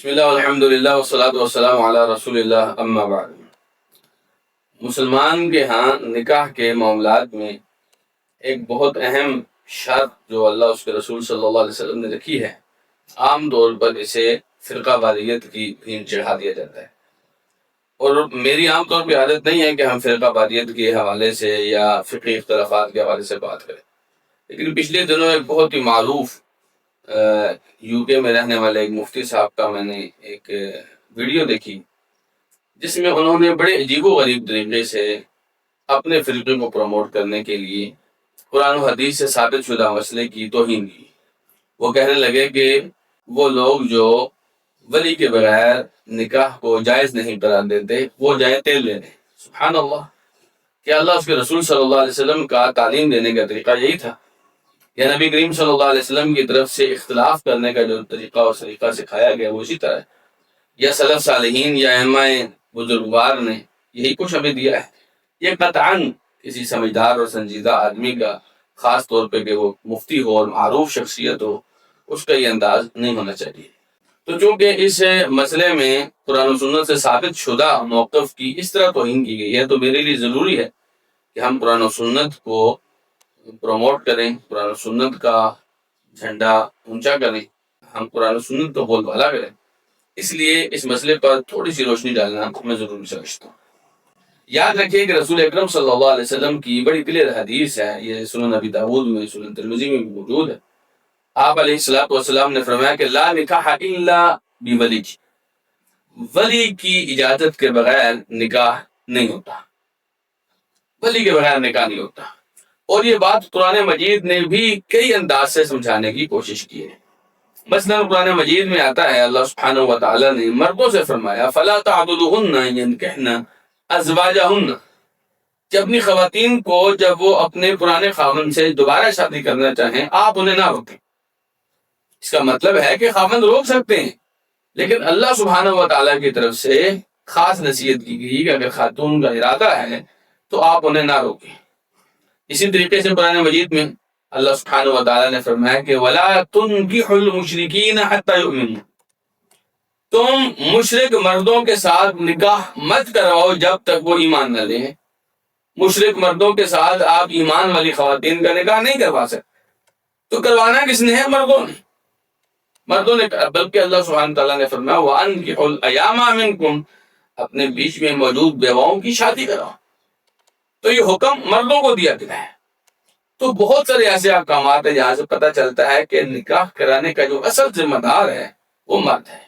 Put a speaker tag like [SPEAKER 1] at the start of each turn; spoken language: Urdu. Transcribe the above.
[SPEAKER 1] بسم اللہ الحمد للہ والصلاة والسلام علی رسول اللہ اما بعد۔ مسلمان کے ہاں نکاح کے معاملات میں ایک بہت اہم شرط جو اللہ اس کے رسول صلی اللہ علیہ وسلم نے رکھی ہے، عام طور پر اسے فرقہ واریت کی بھین چڑھا دیا جاتا ہے، اور میری عام طور پہ عادت نہیں ہے کہ ہم فرقہ واریت کے حوالے سے یا فقہی اختلافات کے حوالے سے بات کریں، لیکن پچھلے دنوں ایک بہت ہی معروف یو کے میں رہنے والے ایک مفتی صاحب کا میں نے ایک ویڈیو دیکھی، جس میں انہوں نے بڑے عجیب و غریب طریقے سے اپنے فرقے کو پروموٹ کرنے کے لیے قرآن و حدیث سے ثابت شدہ مسئلے کی توہین کی۔ وہ کہنے لگے کہ وہ لوگ جو ولی کے بغیر نکاح کو جائز نہیں قرار دیتے وہ جائیں تیل لینے۔ سبحان اللہ! کیا اللہ اس کے رسول صلی اللہ علیہ وسلم کا تعلیم دینے کا طریقہ یہی تھا؟ یا نبی کریم صلی اللہ علیہ وسلم کی طرف سے اختلاف کرنے کا جو طریقہ اور سلیقہ سکھایا گیا وہ اسی طرح ہے؟ یا سلف صالحین یا ائمہ بزرگوار نے یہی کچھ ہمیں دیا ہے؟ یہ قطعاً کسی سمجھدار اور سنجیدہ آدمی کا، خاص طور پہ کہ وہ مفتی ہو اور معروف شخصیت ہو، اس کا یہ انداز نہیں ہونا چاہیے۔ تو چونکہ اس مسئلے میں قرآن و سنت سے ثابت شدہ موقف کی اس طرح توہین کی گئی ہے، تو میرے لیے ضروری ہے کہ ہم قرآن و سنت کو پروموٹ کریں، قرآن و سنت کا جھنڈا اونچا کریں، ہم قرآن و سنت کو بول بالا کریں۔ اس لیے اس مسئلے پر تھوڑی سی روشنی ڈالنا میں ضروری سمجھتا ہوں۔ یاد رکھیے کہ رسول اکرم صلی اللہ علیہ وسلم کی بڑی کلیئر حدیث ہے، یہ سنن ابی داؤد میں، سنن ترمذی میں بھی موجود ہے۔ آپ علیہ الصلوۃ والسلام نے فرمایا کہ لا نکاح الا بولی، ولی کی اجازت کے بغیر نکاح نہیں ہوتا، ولی کے بغیر نکاح نہیں ہوتا۔ اور یہ بات قرآن مجید نے بھی کئی انداز سے سمجھانے کی کوشش کی ہے۔ مثلا قرآن مجید میں آتا ہے، اللہ سبحانہ و تعالی نے مردوں سے فرمایا فَلَا تَعْضُلُهُنَّ يَنْكِحْنَ أَزْوَاجَهُنَّ، کہ اپنی خواتین کو جب وہ اپنے پرانے خاوند سے دوبارہ شادی کرنا چاہیں آپ انہیں نہ روکیں۔ اس کا مطلب ہے کہ خاوند روک سکتے ہیں، لیکن اللہ سبحانہ و تعالیٰ کی طرف سے خاص نصیحت کی گئی کہ اگر خاتون کا ارادہ ہے تو آپ انہیں نہ روکیں۔ اسی طریقے سے قرآن مجید میں اللہ سبحانہ و تعالیٰ نے فرمایا کہ وَلَا تُنْكِحُوا الْمُشْرِكِينَ حَتَّى يُؤْمِنُوا، تم مشرک مردوں کے ساتھ نکاح مت کرواؤ جب تک وہ ایمان نہ لیں۔ مشرک مردوں کے ساتھ آپ ایمان والی خواتین کا نکاح نہیں کروا سکتے۔ تو کروانا کس نے ہے؟ مردوں نے، بلکہ اللہ سبحانہ و تعالیٰ نے فرمایا وَأَنْكِحُوا الْأَيَامَ مِنْكُمْ، اپنے بیچ میں موجود بیواؤں کی شادی کراؤ۔ تو یہ حکم مردوں کو دیا گیا ہے۔ تو بہت سارے ایسے احکامات ہیں جہاں سے پتہ چلتا ہے کہ نکاح کرانے کا جو اصل ذمہ دار ہے وہ مرد ہے۔